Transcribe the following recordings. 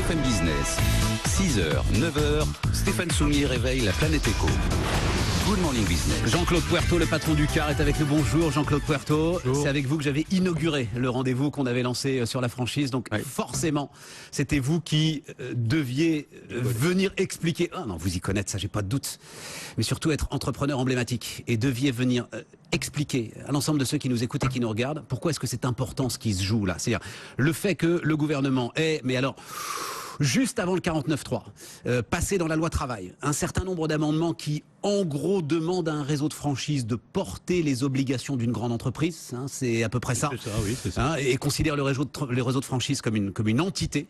BFM Business. 6h, 9h, Stéphane Soumier réveille la planète éco. Good Morning Business. Jean-Claude Puerto, le patron du CAR, est avec nous. Bonjour Jean-Claude Puerto. Bonjour. C'est avec vous que j'avais inauguré le rendez-vous qu'on avait lancé sur la franchise. Donc forcément, c'était vous qui deviez venir expliquer. Ah non, vous y connaître, ça j'ai pas de doute. Mais surtout être entrepreneur emblématique et deviez venir expliquer à l'ensemble de ceux qui nous écoutent et qui nous regardent pourquoi est-ce que c'est important ce qui se joue là. C'est-à-dire le fait que le gouvernement ait, mais alors juste avant le 49.3, passé dans la loi travail, un certain nombre d'amendements qui, en gros, demandent à un réseau de franchise de porter les obligations d'une grande entreprise, hein, c'est à peu près ça, c'est ça, oui, c'est ça. Hein, et considère le réseau de franchise comme une entité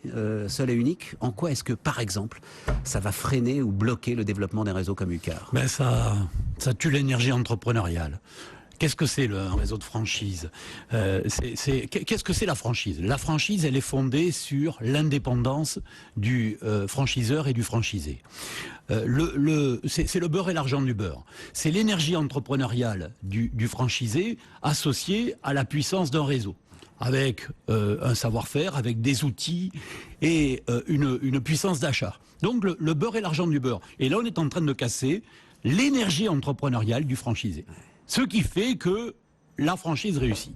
seule et unique. En quoi est-ce que, par exemple, ça va freiner ou bloquer le développement d'un réseau comme UCAR? Ben ça tue l'énergie entrepreneuriale. Qu'est-ce que c'est un réseau de franchise? Qu'est-ce que c'est la franchise? La franchise, elle est fondée sur l'indépendance du franchiseur et du franchisé. C'est le beurre et l'argent du beurre. C'est l'énergie entrepreneuriale du franchisé associée à la puissance d'un réseau, avec un savoir-faire, avec des outils et une puissance d'achat. Donc le beurre et l'argent du beurre. Et là, on est en train de casser l'énergie entrepreneuriale du franchisé. Ce qui fait que la franchise réussit.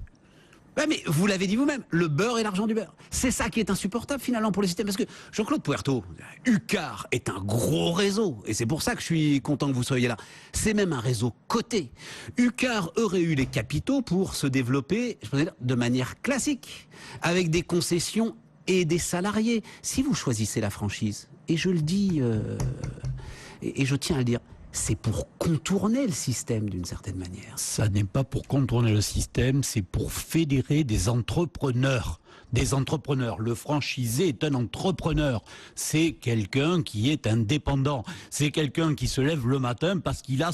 Ouais, mais vous l'avez dit vous-même, le beurre et l'argent du beurre. C'est ça qui est insupportable finalement pour le système. Parce que Jean-Claude Puerto, UCAR est un gros réseau. Et c'est pour ça que je suis content que vous soyez là. C'est même un réseau coté. UCAR aurait eu les capitaux pour se développer, je peux dire, de manière classique, avec des concessions et des salariés. Si vous choisissez la franchise, et je le dis, et je tiens à le dire, c'est pour contourner le système d'une certaine manière. Ça n'est pas pour contourner le système, c'est pour fédérer des entrepreneurs. Des entrepreneurs. Le franchisé est un entrepreneur. C'est quelqu'un qui est indépendant. C'est quelqu'un qui se lève le matin parce qu'il a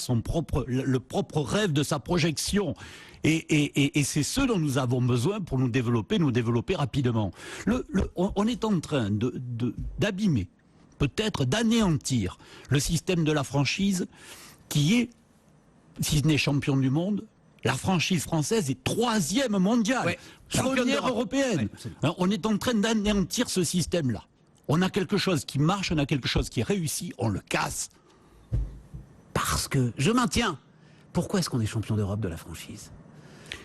le propre rêve de sa projection. Et c'est ce dont nous avons besoin pour nous développer rapidement. On est en train d'abîmer, peut-être d'anéantir le système de la franchise qui est, si ce n'est champion du monde, la franchise française est 3e mondiale, ouais, première européenne. Ouais, on est en train d'anéantir ce système-là. On a quelque chose qui marche, on a quelque chose qui réussit, on le casse. Parce que, je maintiens, pourquoi est-ce qu'on est champion d'Europe de la franchise ?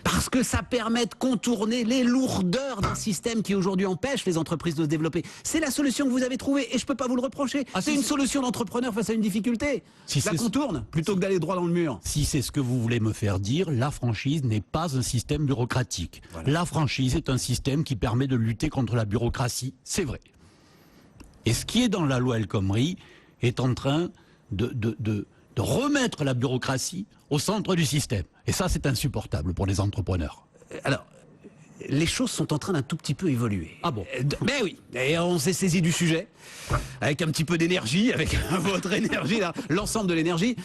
Parce que ça permet de contourner les lourdeurs d'un système qui aujourd'hui empêche les entreprises de se développer. C'est la solution que vous avez trouvée et je ne peux pas vous le reprocher. C'est une solution d'entrepreneur face à une difficulté. La contourne plutôt que d'aller droit dans le mur. Si c'est ce que vous voulez me faire dire, la franchise n'est pas un système bureaucratique. Voilà. La franchise est un système qui permet de lutter contre la bureaucratie, c'est vrai. Et ce qui est dans la loi El Khomri est en train de remettre la bureaucratie au centre du système. Et ça, c'est insupportable pour les entrepreneurs. Alors, les choses sont en train d'un tout petit peu évoluer. Ah bon? Mais oui, et on s'est saisi du sujet, avec un petit peu d'énergie, avec votre énergie, l'ensemble de l'énergie.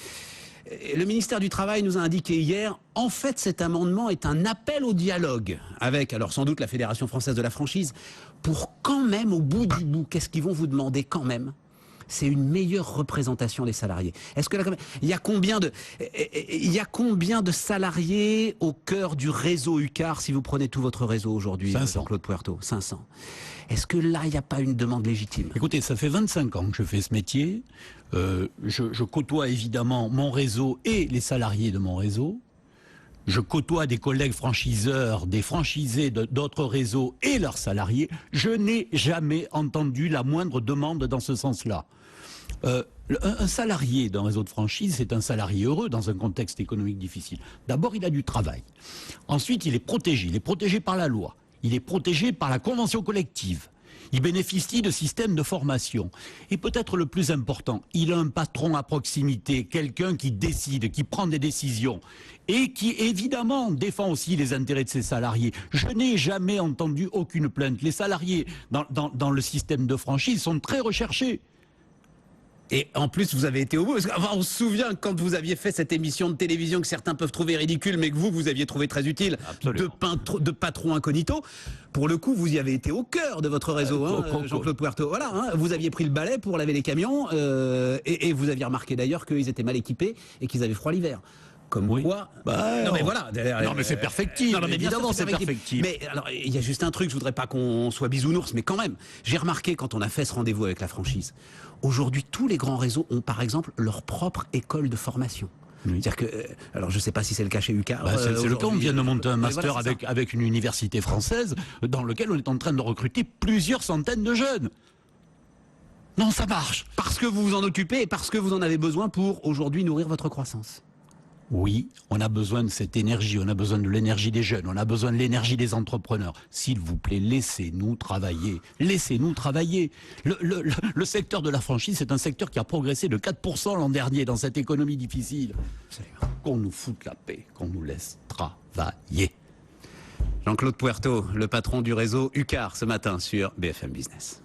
Le ministère du Travail nous a indiqué hier, en fait, cet amendement est un appel au dialogue avec, alors sans doute, la Fédération française de la franchise, pour quand même, au bout du bout, qu'est-ce qu'ils vont vous demander quand même ? C'est une meilleure représentation des salariés. Est-ce que là, il y a combien de salariés au cœur du réseau UCAR si vous prenez tout votre réseau aujourd'hui, Jean-Claude Puerto? 500. Est-ce que là, il n'y a pas une demande légitime? Écoutez, ça fait 25 ans que je fais ce métier. Je côtoie évidemment mon réseau et les salariés de mon réseau. Je côtoie des collègues franchiseurs, des franchisés d'autres réseaux et leurs salariés. Je n'ai jamais entendu la moindre demande dans ce sens-là. Un salarié d'un réseau de franchise, c'est un salarié heureux dans un contexte économique difficile. D'abord, il a du travail. Ensuite, il est protégé. Il est protégé par la loi. Il est protégé par la convention collective. Il bénéficie de systèmes de formation. Et peut-être le plus important, il a un patron à proximité, quelqu'un qui décide, qui prend des décisions et qui, évidemment, défend aussi les intérêts de ses salariés. Je n'ai jamais entendu aucune plainte. Les salariés dans le système de franchise sont très recherchés. Et en plus, vous avez été au bout. Parce on se souvient quand vous aviez fait cette émission de télévision que certains peuvent trouver ridicule, mais que vous aviez trouvé très utile, de patron incognito. Pour le coup, vous y avez été au cœur de votre réseau, Jean-Claude Puerto. Voilà, hein, vous aviez pris le balai pour laver les camions et vous aviez remarqué d'ailleurs qu'ils étaient mal équipés et qu'ils avaient froid l'hiver. Comme Oui. quoi. Bah, non mais voilà. Non mais c'est perfectible. Non, mais bien sûr, évidemment c'est perfectible. Mais alors, il y a juste un truc, je voudrais pas qu'on soit bisounours, mais quand même, j'ai remarqué quand on a fait ce rendez-vous avec la franchise, aujourd'hui, tous les grands réseaux ont par exemple leur propre école de formation. Oui. C'est-à-dire que, alors je sais pas si c'est le cas chez UCAR. Bah, c'est le cas, on vient de monter un mais master voilà, c'est ça. avec une université française dans lequel on est en train de recruter plusieurs centaines de jeunes. Non, ça marche. Parce que vous vous en occupez et parce que vous en avez besoin pour aujourd'hui nourrir votre croissance. Oui, on a besoin de cette énergie, on a besoin de l'énergie des jeunes, on a besoin de l'énergie des entrepreneurs. S'il vous plaît, laissez-nous travailler. Laissez-nous travailler. Le secteur de la franchise, c'est un secteur qui a progressé de 4% l'an dernier dans cette économie difficile. Absolument. Qu'on nous foute la paix, qu'on nous laisse travailler. Jean-Claude Puerto, le patron du réseau UCAR, ce matin sur BFM Business.